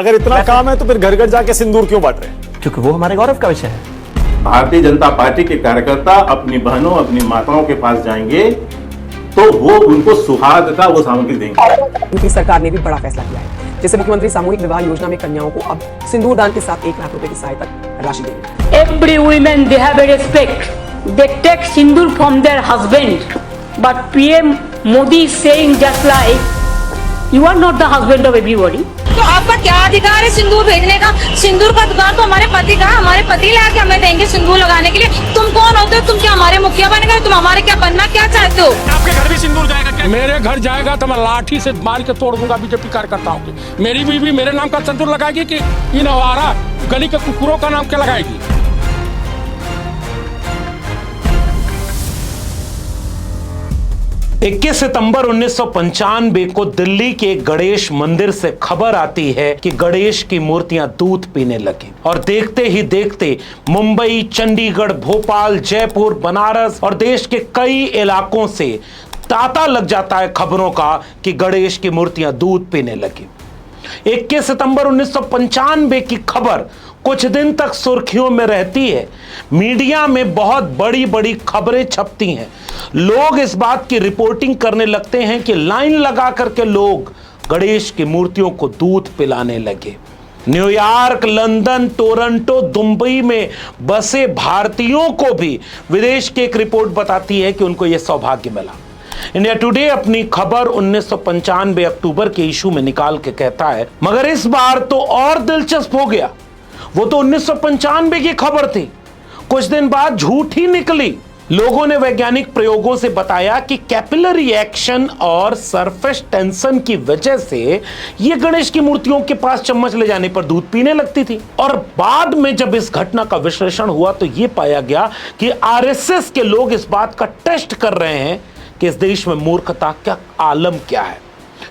अगर इतना काम है तो फिर घर घर जाके सिंदूर क्यों बांट रहे हैं? क्योंकि वो हमारे गौरव का विषय है। भारतीय जनता पार्टी के कार्यकर्ता अपनी बहनों अपनी माताओं के पास जाएंगे तो वो उनको सुहाग का वो सामग्री देंगे। उनकी सरकार ने भी बड़ा फैसला किया है, जैसे मुख्यमंत्री सामूहिक विवाह योजना में कन्याओं को अब सिंदूर दान के साथ 1 लाख रुपए की सहायता राशि देंगे। Every women they have a respect. They take sindoor from their husband, but PM Modi is saying just like you are not the husband of everybody. तो आपका क्या अधिकार है सिंदूर भेजने का? सिंदूर का अधिकार तो हमारे पति का, हमारे पति लाके हमें देंगे सिंदूर लगाने के लिए। तुम कौन होते हो? तुम क्या हमारे मुखिया बन गए? तुम हमारे क्या बनना क्या चाहते हो? आपके घर भी सिंदूर जाएगा क्या? मेरे घर जाएगा तो मैं लाठी से मार के तोड़ दूंगा बीजेपी कार्यकर्ताओं के। मेरी बीवी मेरे नाम का सिंदूर लगाएगी कि इन आवारा गली के कुकुरों का नाम क्या लगाएगी? 21 सितंबर 1995 को दिल्ली के गणेश मंदिर से खबर आती है कि गणेश की मूर्तियां दूध पीने लगी और देखते ही देखते मुंबई, चंडीगढ़, भोपाल, जयपुर, बनारस और देश के कई इलाकों से तांता लग जाता है खबरों का कि गणेश की मूर्तियां दूध पीने लगी। 21 सितंबर 1995 की खबर कुछ दिन तक सुर्खियों में रहती है। मीडिया में बहुत बड़ी बड़ी खबरें छपती हैं। लोग इस बात की रिपोर्टिंग करने लगते हैं कि लाइन लगा करके लोग गणेश की मूर्तियों को दूध पिलाने लगे। न्यूयॉर्क, लंदन, टोरंटो, दुबई में बसे भारतीयों को भी विदेश की एक रिपोर्ट बताती है कि उनको यह सौभाग्य मिला। इंडिया टुडे अपनी खबर 1995 अक्टूबर के इशू में निकाल के कहता है, मगर इस बार तो और दिलचस्प हो गया। वो तो 1995 की खबर थी, कुछ दिन बाद झूठ ही निकली। लोगों ने वैज्ञानिक प्रयोगों से बताया कि कैपिलरी एक्शन और सरफेस टेंशन की वजह से ये गणेश की मूर्तियों के पास चम्मच ले जाने पर दूध पीने लगती थी। और बाद में जब इस घटना का विश्लेषण हुआ तो ये पाया गया कि आरएसएस के लोग इस बात का टेस्ट कर रहे हैं कि इस देश में मूर्खता का आलम क्या है,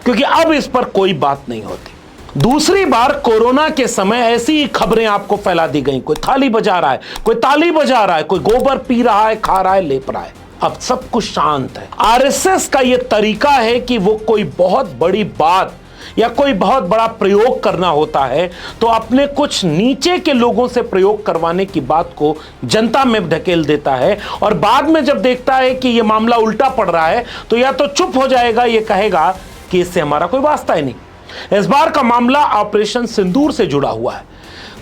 क्योंकि अब इस पर कोई बात नहीं होती। दूसरी बार कोरोना के समय ऐसी ही खबरें आपको फैला दी गई। कोई थाली बजा रहा है, कोई ताली बजा रहा है, कोई गोबर पी रहा है, खा रहा है, लेप रहा है। अब सब कुछ शांत है। आरएसएस का यह तरीका है कि वो कोई बहुत बड़ी बात या कोई बहुत बड़ा प्रयोग करना होता है तो अपने कुछ नीचे के लोगों से प्रयोग करवाने की बात को जनता में ढकेल देता है और बाद में जब देखता है कि यह मामला उल्टा पड़ रहा है तो या तो चुप हो जाएगा, यह कहेगा कि इससे हमारा कोई वास्ता ही नहीं। इस बार का मामला ऑपरेशन सिंदूर से जुड़ा हुआ है।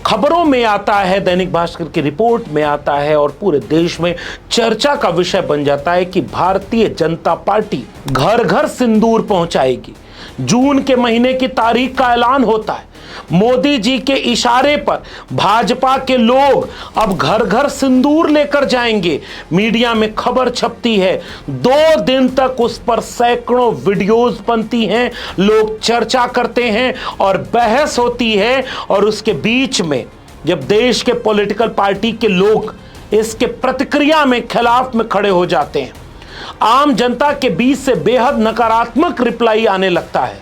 खबरों में आता है, दैनिक भास्कर की रिपोर्ट में आता है और पूरे देश में चर्चा का विषय बन जाता है कि भारतीय जनता पार्टी घर घर सिंदूर पहुंचाएगी। जून के महीने की तारीख का ऐलान होता है। मोदी जी के इशारे पर भाजपा के लोग अब घर घर सिंदूर लेकर जाएंगे। मीडिया में खबर छपती है, 2 दिन तक उस पर सैकड़ों वीडियोस बनती हैं, लोग चर्चा करते हैं और बहस होती है। और उसके बीच में जब देश के पॉलिटिकल पार्टी के लोग इसके प्रतिक्रिया में खिलाफ में खड़े हो जाते हैं, आम जनता के बीच से बेहद नकारात्मक रिप्लाई आने लगता है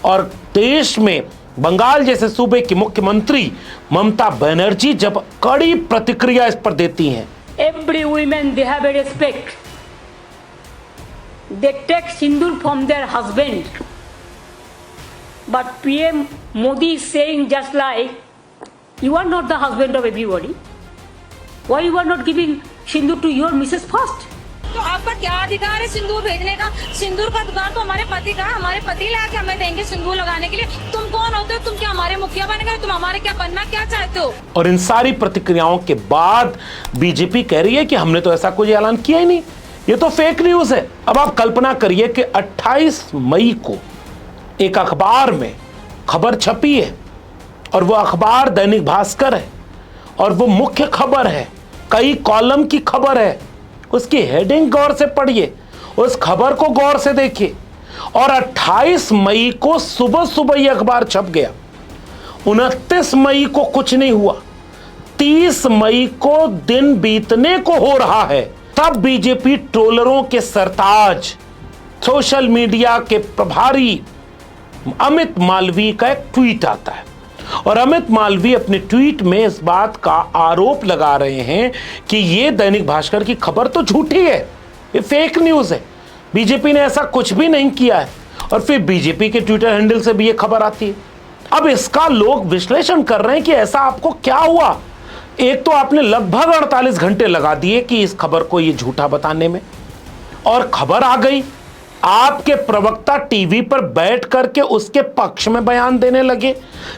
और देश में बंगाल जैसे सूबे की मुख्यमंत्री ममता बनर्जी जब कड़ी प्रतिक्रिया इस पर देती हैं। Every women they have a respect. They take sindoor from their husband, but PM Modi is saying just like you are not the husband of everybody. Why you are not giving sindoor to your Mrs. first? तो आपका क्या अधिकार है सिंदूर भेजने का? सिंदूर का अधिकार तो हमारे पति का, हमारे पति लाके हमें देंगे सिंदूर लगाने के लिए। तुम कौन होते हो? तुम क्या हमारे मुखिया बन गए? तुम हमारे क्या बनना क्या चाहते हो? और इन सारी प्रतिक्रियाओं के बाद बीजेपी कह रही है कि हमने तो ऐसा कोई ऐलान किया ही नहीं, ये तो फेक न्यूज है। अब आप कल्पना करिए कि 28 मई को एक अखबार में खबर छपी है और वो अखबार दैनिक भास्कर है और वो मुख्य खबर है, कई कॉलम की खबर है। उसकी हेडिंग गौर से पढ़िए, उस खबर को गौर से देखिए। और 28 मई को सुबह सुबह यह अखबार छप गया। 29 मई को कुछ नहीं हुआ। 30 मई को दिन बीतने को हो रहा है, तब बीजेपी ट्रोलरों के सरताज, सोशल मीडिया के प्रभारी अमित मालवीय का एक ट्वीट आता है और अमित मालवीय अपने ट्वीट में इस बात का आरोप लगा रहे हैं कि ये दैनिक भास्कर की खबर तो झूठी है, ये फेक न्यूज है, बीजेपी ने ऐसा कुछ भी नहीं किया है। और फिर बीजेपी के ट्विटर हैंडल से भी ये खबर आती है। अब इसका लोग विश्लेषण कर रहे हैं कि ऐसा आपको क्या हुआ। एक तो आपने लगभग 48 घंटे लगा दिए कि इस खबर को ये झूठा बताने में, और खबर आ गई, आपके प्रवक्ता टीवी पर बैठ करके उसके पक्ष में बयान देने लगे,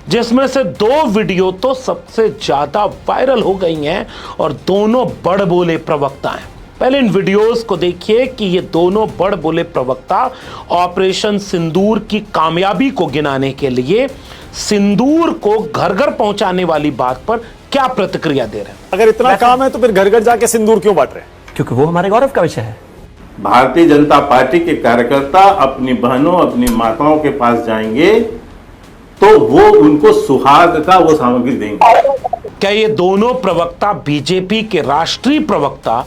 जिसमें से 2 वीडियो तो सबसे ज्यादा वायरल हो गई हैं और दोनों बड़ बोले प्रवक्ता हैं। पहले इन वीडियोस को देखिए कि ये दोनों बड़ बोले प्रवक्ता ऑपरेशन सिंदूर की कामयाबी को गिनाने के लिए सिंदूर को घर घर पहुंचाने वाली बात पर क्या प्रतिक्रिया दे रहे हैं। अगर इतना काम है तो फिर घर घर जाके सिंदूर क्यों बांट रहे हैं? क्योंकि वो हमारे गौरव का विषय है। भारतीय जनता पार्टी के कार्यकर्ता अपनी बहनों अपनी माताओं के पास जाएंगे तो वो उनको सुहाग का वो सामग्री देंगे। क्या ये दोनों प्रवक्ता बीजेपी के राष्ट्रीय प्रवक्ता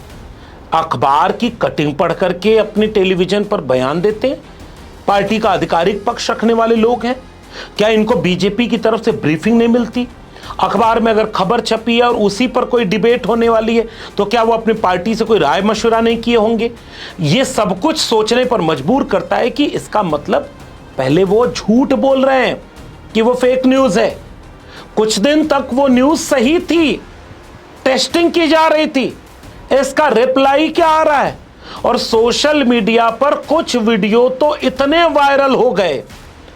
अखबार की कटिंग पढ़ करके अपनी टेलीविजन पर बयान देते हैं? पार्टी का आधिकारिक पक्ष रखने वाले लोग हैं? क्या इनको बीजेपी की तरफ से ब्रीफिंग नहीं मिलती? अखबार में अगर खबर छपी है और उसी पर कोई डिबेट होने वाली है तो क्या वो अपनी पार्टी से कोई राय मशवरा नहीं किए होंगे? ये सब कुछ सोचने पर मजबूर करता है कि इसका मतलब पहले वो झूठ बोल रहे हैं कि वो फेक न्यूज है। कुछ दिन तक वो न्यूज सही थी, टेस्टिंग की जा रही थी, इसका रिप्लाई क्या आ रहा है? और सोशल मीडिया पर कुछ वीडियो तो इतने वायरल हो गए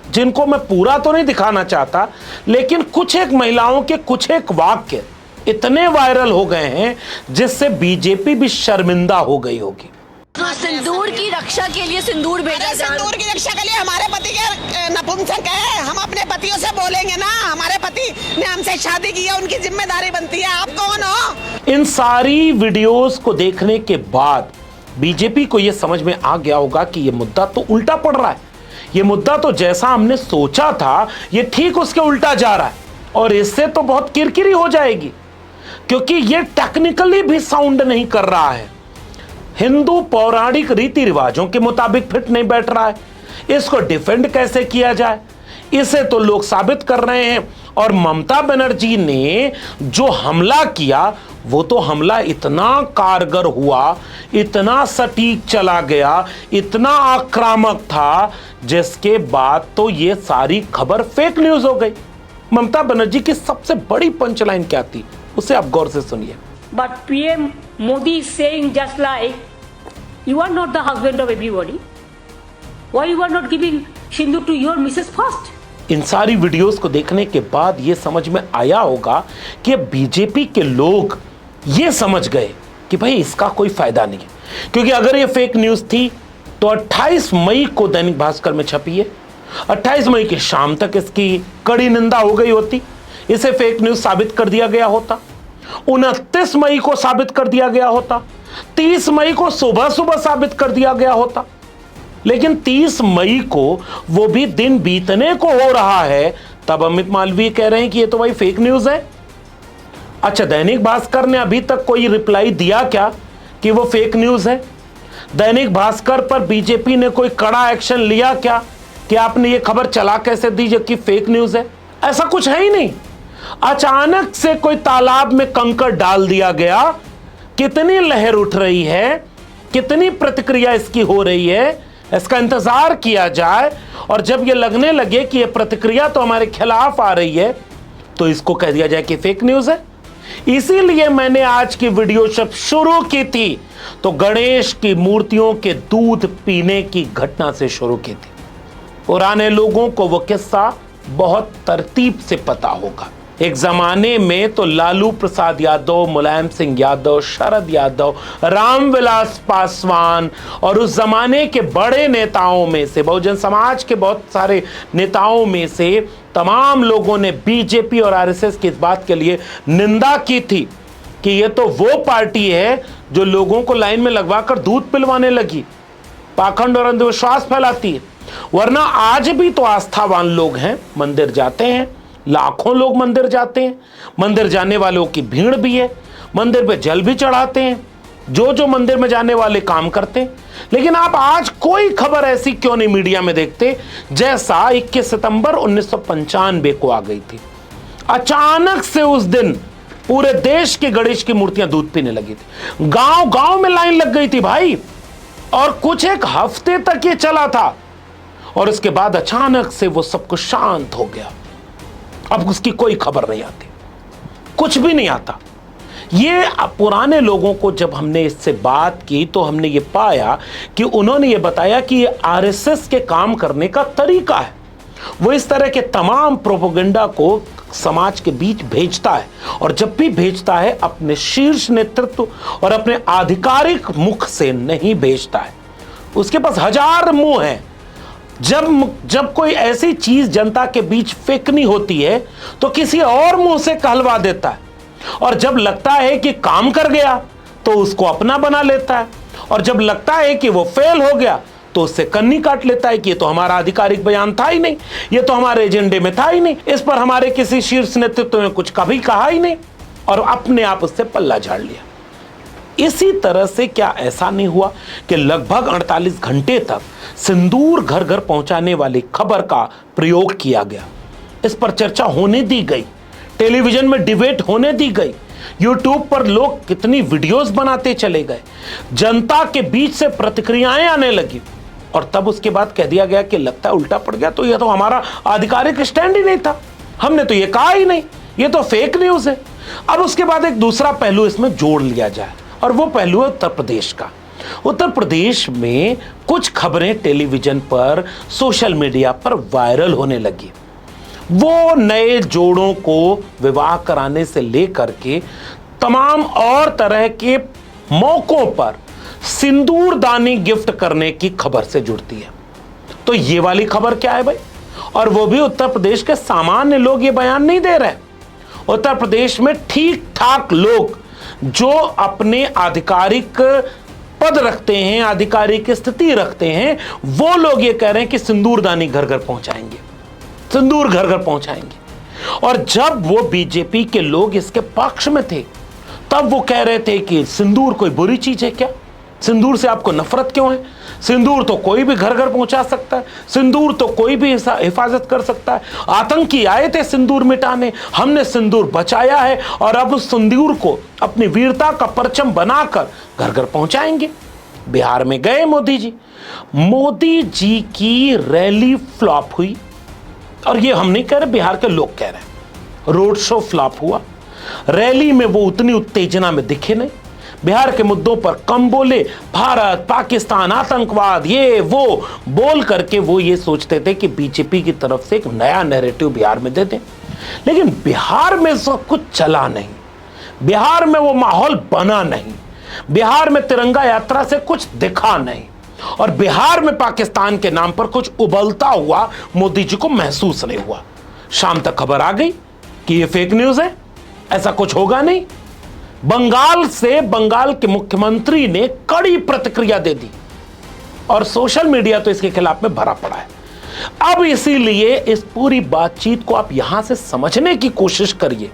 जिनको मैं पूरा तो नहीं दिखाना चाहता, लेकिन कुछ एक महिलाओं के कुछ एक वाक्य इतने वायरल हो गए हैं जिससे बीजेपी भी शर्मिंदा हो गई होगी। सिंदूर की रक्षा के लिए सिंदूर भेजा जा रहा है। सिंदूर की रक्षा के लिए हमारे पति के नपुंसक है, हम अपने पतियों से बोलेंगे ना। हमारे पति ने हमसे शादी की है, उनकी जिम्मेदारी बनती है। आप कौन हो? इन सारी वीडियोस को देखने के बाद बीजेपी को यह समझ में आ गया होगा कि यह मुद्दा तो उल्टा पड़ रहा है। यह मुद्दा तो जैसा हमने सोचा था ये ठीक उसके उल्टा जा रहा है, और इससे तो बहुत किरकिरी हो जाएगी, क्योंकि यह टेक्निकली भी साउंड नहीं कर रहा है, हिंदू पौराणिक रीति रिवाजों के मुताबिक फिट नहीं बैठ रहा है। इसको डिफेंड कैसे किया जाए, इसे तो लोग साबित कर रहे हैं। और ममता बनर्जी ने जो हमला किया वो तो हमला इतना कारगर हुआ, इतना सटीक चला गया, इतना आक्रामक था, जिसके बाद तो ये सारी खबर फेक न्यूज हो गई। ममता बनर्जी की सबसे बड़ी पंचलाइन क्या थी, उसे आप गौर से सुनिए। But PM Modi is saying just like, you are not the husband of everybody. Why you are not giving Sindoor to your Mrs. first? इन सारी वीडियोस को देखने के बाद ये समझ में आया होगा कि बीजेपी के लोग ये समझ गए कि भाई इसका कोई फायदा नहीं है, क्योंकि अगर ये फेक न्यूज थी तो 28 मई को दैनिक भास्कर में छपी है। 28 मई की शाम तक इसकी कड़ी निंदा हो गई होती, इसे फेक न्यूज साबित कर दिया गया होता। 29 मई को साबित कर दिया गया होता, 30 मई को सुबह सुबह साबित कर दिया गया होता। लेकिन 30 मई को वो भी दिन बीतने को हो रहा है, तब अमित मालवीय कह रहे हैं कि ये तो भाई फेक न्यूज है। अच्छा, दैनिक भास्कर ने अभी तक कोई रिप्लाई दिया क्या कि वो फेक न्यूज है? दैनिक भास्कर पर बीजेपी ने कोई कड़ा एक्शन लिया क्या कि आपने ये खबर चला कैसे दी जबकि फेक न्यूज है? ऐसा कुछ है ही नहीं। अचानक से कोई तालाब में कंकड़ डाल दिया गया, कितनी लहर उठ रही है, कितनी प्रतिक्रिया इसकी हो रही है, इसका इंतजार किया जाए। और जब ये लगने लगे कि ये प्रतिक्रिया तो हमारे खिलाफ आ रही है तो इसको कह दिया जाए कि फेक न्यूज है। इसीलिए मैंने आज की वीडियो जब शुरू की थी तो गणेश की मूर्तियों के दूध पीने की घटना से शुरू की थी। पुराने लोगों को वो किस्सा बहुत तरतीब से पता होगा। एक जमाने में तो लालू प्रसाद यादव, मुलायम सिंह यादव, शरद यादव, रामविलास पासवान और उस जमाने के बड़े नेताओं में से, बहुजन समाज के बहुत सारे नेताओं में से तमाम लोगों ने बीजेपी और आरएसएस की इस बात के लिए निंदा की थी कि ये तो वो पार्टी है जो लोगों को लाइन में लगवाकर दूध पिलवाने लगी, पाखंड और अंधविश्वास फैलाती है। वरना आज भी तो आस्थावान लोग हैं, मंदिर जाते हैं, लाखों लोग मंदिर जाते हैं, मंदिर जाने वालों की भीड़ भी है, मंदिर पे जल भी चढ़ाते हैं, जो मंदिर में जाने वाले काम करते हैं। लेकिन आप आज कोई खबर ऐसी क्यों नहीं मीडिया में देखते जैसा 21 सितंबर 1995 को आ गई थी। अचानक से उस दिन पूरे देश के गणेश की मूर्तियां दूध पीने लगी थी, गांव गांव में लाइन लग गई थी भाई, और कुछ एक हफ्ते तक ये चला था और इसके बाद अचानक से वो सब कुछ शांत हो गया। अब उसकी कोई खबर नहीं आती, कुछ भी नहीं आता। ये पुराने लोगों को जब हमने इससे बात की तो हमने ये पाया कि उन्होंने ये बताया कि ये आरएसएस के काम करने का तरीका है। वो इस तरह के तमाम प्रोपेगेंडा को समाज के बीच भेजता है, और जब भी भेजता है अपने शीर्ष नेतृत्व और अपने आधिकारिक मुख से नहीं भेजता है। उसके पास हजार मुंह हैं। जब कोई ऐसी चीज जनता के बीच फेंकनी होती है तो किसी और मुंह से कहलवा देता है, और जब लगता है कि काम कर गया तो उसको अपना बना लेता है, और जब लगता है कि वो फेल हो गया तो उससे कन्नी काट लेता है कि ये तो हमारा आधिकारिक बयान था ही नहीं, ये तो हमारे एजेंडे में था ही नहीं, इस पर हमारे किसी शीर्ष नेतृत्व ने कुछ कभी कहा ही नहीं, और अपने आप उससे पल्ला झाड़ लिया। इसी तरह से क्या ऐसा नहीं हुआ कि लगभग 48 घंटे तक सिंदूर घर घर पहुंचाने वाली खबर का प्रयोग किया गया, इस पर चर्चा होने दी गई, टेलीविजन में डिबेट होने दी गई, यूट्यूब पर लोग कितनी वीडियोस बनाते चले गए, जनता के बीच से प्रतिक्रियाएं आने लगी, और तब उसके बाद कह दिया गया कि लगता है उल्टा पड़ गया, तो यह तो हमारा आधिकारिक स्टैंड ही नहीं था, हमने तो ये कहा ही नहीं, ये तो फेक न्यूज है। अब उसके बाद एक दूसरा पहलू इसमें जोड़ लिया जाए, और वो पहलू है उत्तर प्रदेश का। उत्तर प्रदेश में कुछ खबरें टेलीविजन पर, सोशल मीडिया पर वायरल होने लगी। वो नए जोड़ों को विवाह कराने से लेकर के तमाम और तरह के मौकों पर सिंदूर दानी गिफ्ट करने की खबर से जुड़ती है। तो ये वाली खबर क्या है भाई? और वो भी उत्तर प्रदेश के सामान्य लोग ये बयान नहीं दे रहे। उत्तर प्रदेश में ठीक ठाक लोग जो अपने आधिकारिक पद रखते हैं, आधिकारिक स्थिति रखते हैं, वो लोग ये कह रहे हैं कि सिंदूर दानी घर घर पहुंचाएंगे, सिंदूर घर घर पहुंचाएंगे। और जब वो बीजेपी के लोग इसके पक्ष में थे तब वो कह रहे थे कि सिंदूर कोई बुरी चीज है क्या? सिंदूर से आपको नफरत क्यों है? सिंदूर तो कोई भी घर घर पहुंचा सकता है, सिंदूर तो कोई भी हिफाजत कर सकता है। आतंकी आए थे सिंदूर मिटाने, हमने सिंदूर बचाया है, और अब उस सिंदूर को अपनी वीरता का परचम बनाकर घर घर पहुंचाएंगे। बिहार में गए मोदी जी की रैली फ्लॉप हुई, और ये हम नहीं कह रहे, बिहार के लोग कह रहे हैं। रोड शो फ्लॉप हुआ, रैली में वो उतनी उत्तेजना में दिखे नहीं, बिहार के मुद्दों पर कम बोले, भारत पाकिस्तान आतंकवाद ये वो बोल करके वो ये सोचते थे कि बीजेपी की तरफ से एक नया नैरेटिव बिहार में दे दें। लेकिन बिहार में सब कुछ चला नहीं, बिहार में वो माहौल बना नहीं, बिहार में तिरंगा यात्रा से कुछ दिखा नहीं, और बिहार में पाकिस्तान के नाम पर कुछ उबलता हुआ मोदी जी को महसूस नहीं हुआ। शाम तक खबर आ गई कि ये फेक न्यूज है, ऐसा कुछ होगा नहीं। बंगाल से बंगाल के मुख्यमंत्री ने कड़ी प्रतिक्रिया दे दी, और सोशल मीडिया तो इसके खिलाफ में भरा पड़ा है। अब इसीलिए इस पूरी बातचीत को आप यहां से समझने की कोशिश करिए,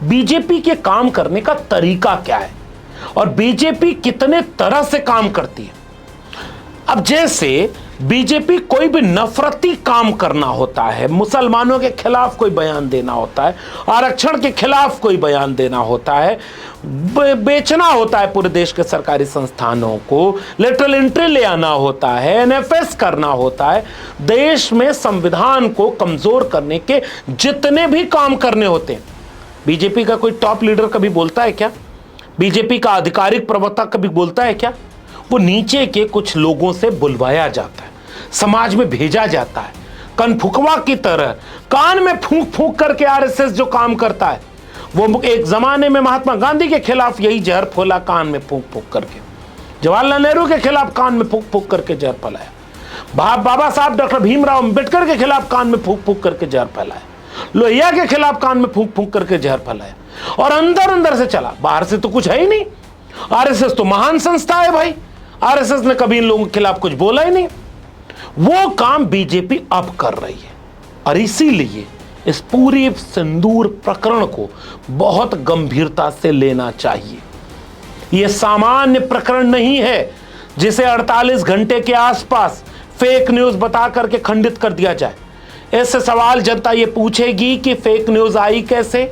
बीजेपी के काम करने का तरीका क्या है और बीजेपी कितने तरह से काम करती है। अब जैसे बीजेपी कोई भी नफरती काम करना होता है, मुसलमानों के खिलाफ कोई बयान देना होता है, आरक्षण के खिलाफ कोई बयान देना होता है, बेचना होता है पूरे देश के सरकारी संस्थानों को, लेटरल एंट्री ले आना होता है, एनएफएस करना होता है, देश में संविधान को कमजोर करने के जितने भी काम करने होते हैं, बीजेपी का कोई टॉप लीडर कभी बोलता है क्या? बीजेपी का आधिकारिक प्रवक्ता कभी बोलता है क्या? वो नीचे के कुछ लोगों से बुलवाया जाता है, समाज में भेजा जाता है, कनफुकवा की तरह कान में फूंक फूंक करके आरएसएस जो काम करता है। वो एक जमाने में महात्मा गांधी के खिलाफ यही जहर फैला, कान में फूंक फूंक करके, जवाहरलाल नेहरू के खिलाफ कान में फूंक फूंक करके जहर फैलाया, बाबा साहब डॉक्टर भीमराव अंबेडकर के खिलाफ कान में फूंक फूंक करके जहर फैलाया, लोहिया के खिलाफ कान में फूंक फूंक करके जहर फैलाया, और अंदर अंदर से चला, बाहर से तो कुछ है ही नहीं। आरएसएस तो महान संस्था है भाई, आरएसएस ने कभी इन लोगों के खिलाफ कुछ बोला ही नहीं। वो काम बीजेपी अब कर रही है, और इसीलिए इस पूरे सिंदूर प्रकरण को बहुत गंभीरता से लेना चाहिए। यह सामान्य प्रकरण नहीं है जिसे 48 घंटे के आसपास फेक न्यूज बता करके खंडित कर दिया जाए। ऐसे सवाल जनता ये पूछेगी कि फेक न्यूज आई कैसे,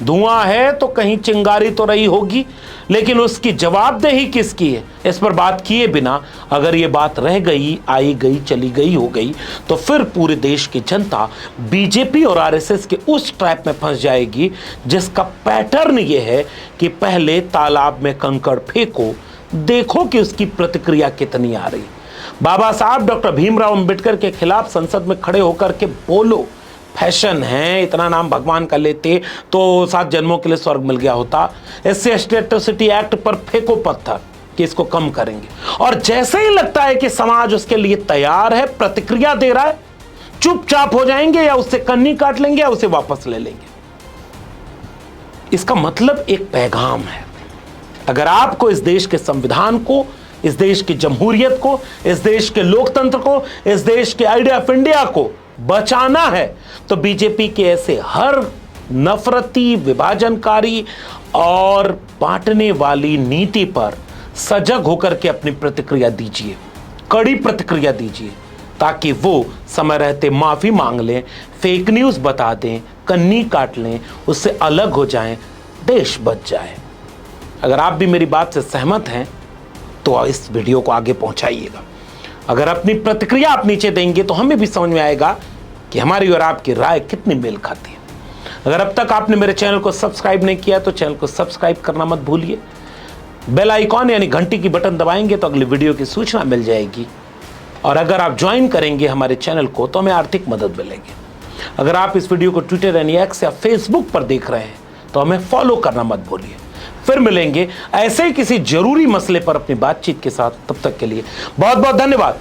धुआं है तो कहीं चिंगारी तो रही होगी, लेकिन उसकी जवाबदेही किसकी है, इस पर बात किए बिना अगर ये बात रह गई, आई गई, चली गई, हो गई, तो फिर पूरे देश की जनता बीजेपी और आरएसएस के उस ट्रैप में फंस जाएगी जिसका पैटर्न ये है कि पहले तालाब में कंकड़ फेंको, देखो कि उसकी प्रतिक्रिया कितनी आ रही। बाबा साहब डॉक्टर भीमराव अंबेडकर के खिलाफ संसद में खड़े होकर के बोलो, फैशन है, इतना नाम भगवान का लेते तो 7 जन्मों के लिए स्वर्ग मिल गया होता। SC एट्रोसिटी एक्ट पर फेंको पत्थर कि इसको कम करेंगे, और जैसे ही लगता है कि समाज उसके लिए तैयार है, प्रतिक्रिया दे रहा है, चुपचाप हो जाएंगे या उससे कन्नी काट लेंगे या उसे वापस ले लेंगे। इसका मतलब एक पैगाम है, अगर आपको इस देश के संविधान को, इस देश की जमहूरियत को, इस देश के लोकतंत्र को, इस देश के आइडिया ऑफ इंडिया को बचाना है तो बीजेपी के ऐसे हर नफरती, विभाजनकारी और बांटने वाली नीति पर सजग होकर के अपनी प्रतिक्रिया दीजिए, कड़ी प्रतिक्रिया दीजिए, ताकि वो समय रहते माफी मांग लें, फेक न्यूज बता दें, कन्नी काट लें, उससे अलग हो जाएं, देश बच जाए। अगर आप भी मेरी बात से सहमत हैं तो इस वीडियो को आगे पहुंचाइएगा। अगर अपनी प्रतिक्रिया आप नीचे देंगे तो हमें भी समझ में आएगा कि हमारी और आपकी राय कितनी मेल खाती है। अगर अब तक आपने मेरे चैनल को सब्सक्राइब नहीं किया तो चैनल को सब्सक्राइब करना मत भूलिए। बेल आइकॉन यानी घंटी की बटन दबाएंगे तो अगली वीडियो की सूचना मिल जाएगी, और अगर आप ज्वाइन करेंगे हमारे चैनल को तो हमें आर्थिक मदद मिलेगी। अगर आप इस वीडियो को ट्विटर यानी एक्स या फेसबुक पर देख रहे हैं तो हमें फॉलो करना मत भूलिए। फिर मिलेंगे ऐसे ही किसी जरूरी मसले पर अपनी बातचीत के साथ, तब तक के लिए बहुत बहुत धन्यवाद।